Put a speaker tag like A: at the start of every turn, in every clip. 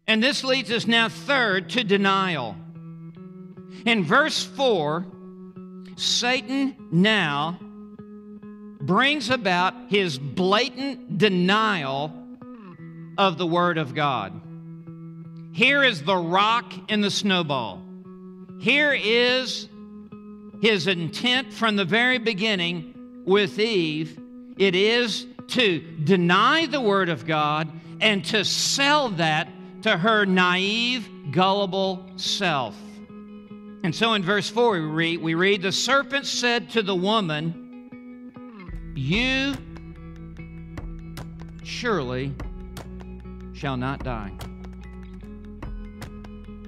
A: And this leads us now, third, to denial. In verse 4, Satan now brings about his blatant denial of the Word of God. Here is the rock in the snowball. Here is his intent from the very beginning with Eve. It is to deny the Word of God and to sell that to her naive, gullible self. And so in verse 4 we read, the serpent said to the woman, you surely shall not die.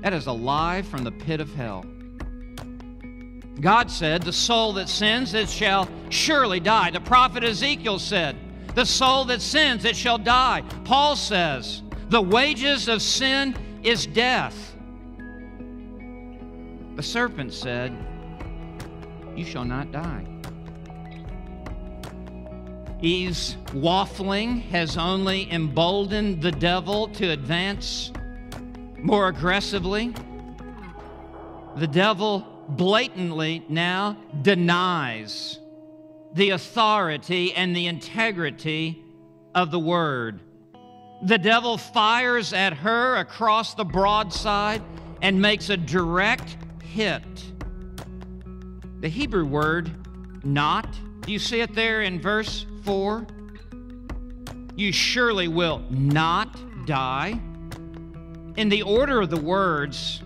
A: That is a lie from the pit of hell. God said, the soul that sins, it shall surely die. The prophet Ezekiel said, the soul that sins, it shall die. Paul says, the wages of sin is death. The serpent said, you shall not die. Eve's waffling has only emboldened the devil to advance more aggressively. The devil blatantly now denies the authority and the integrity of the Word. The devil fires at her across the broadside and makes a direct hit. The Hebrew word, not, do you see it there in verse 4? You surely will not die. In the order of the words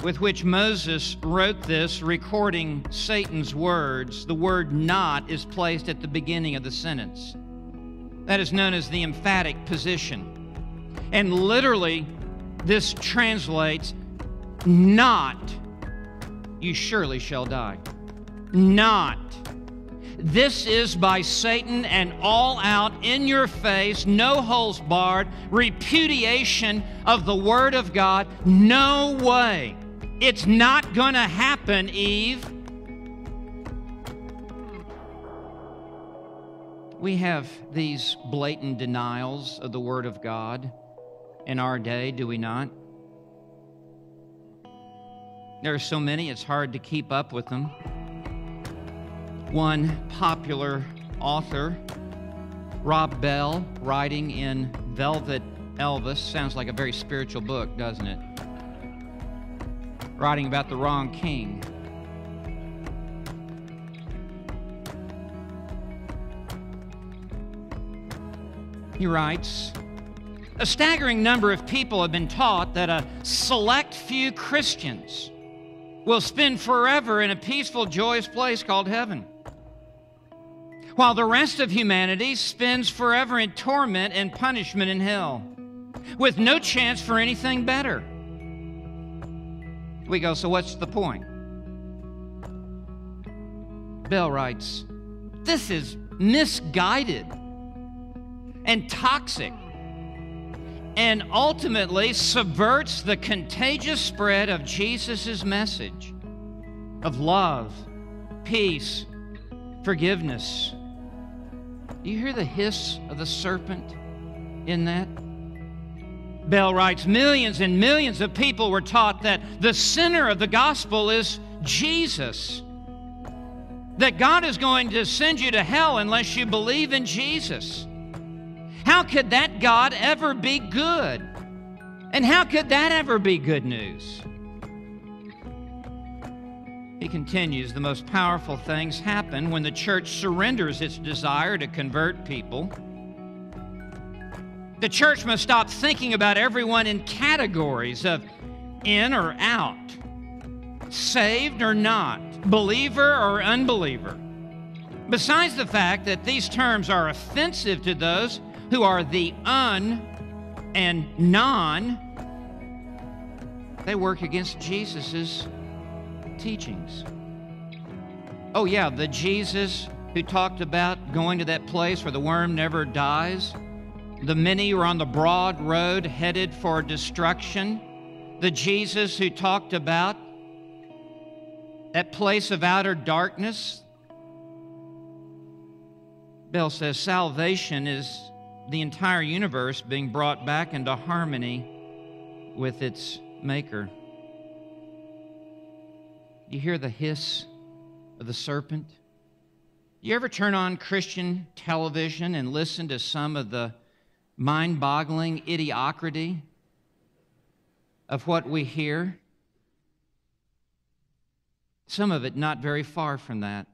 A: with which Moses wrote this, recording Satan's words, the word not is placed at the beginning of the sentence. That is known as the emphatic position. And literally, this translates, not, you surely shall die. Not. This is by Satan an all-out, in-your-face, no holes barred repudiation of the Word of God. No way. It's not going to happen, Eve. We have these blatant denials of the Word of God in our day, do we not? There are so many, it's hard to keep up with them. One popular author, Rob Bell, writing in Velvet Elvis, sounds like a very spiritual book, doesn't it? Writing about the wrong king. He writes, a staggering number of people have been taught that a select few Christians will spend forever in a peaceful, joyous place called heaven, while the rest of humanity spends forever in torment and punishment in hell, with no chance for anything better. We go, so what's the point? Bell writes, this is misguided and toxic, and ultimately subverts the contagious spread of Jesus' message of love, peace, forgiveness. Do you hear the hiss of the serpent in that? Bell writes, millions and millions of people were taught that the center of the gospel is Jesus, that God is going to send you to hell unless you believe in Jesus. How could that God ever be good? And how could that ever be good news? He continues, the most powerful things happen when the church surrenders its desire to convert people. The church must stop thinking about everyone in categories of in or out, saved or not, believer or unbeliever. Besides the fact that these terms are offensive to those who are the un and non, they work against Jesus' teachings. Oh yeah, the Jesus who talked about going to that place where the worm never dies, the many who are on the broad road headed for destruction, the Jesus who talked about that place of outer darkness. Bell says salvation is the entire universe being brought back into harmony with its maker. You hear the hiss of the serpent? You ever turn on Christian television and listen to some of the mind-boggling idiocracy of what we hear? Some of it not very far from that.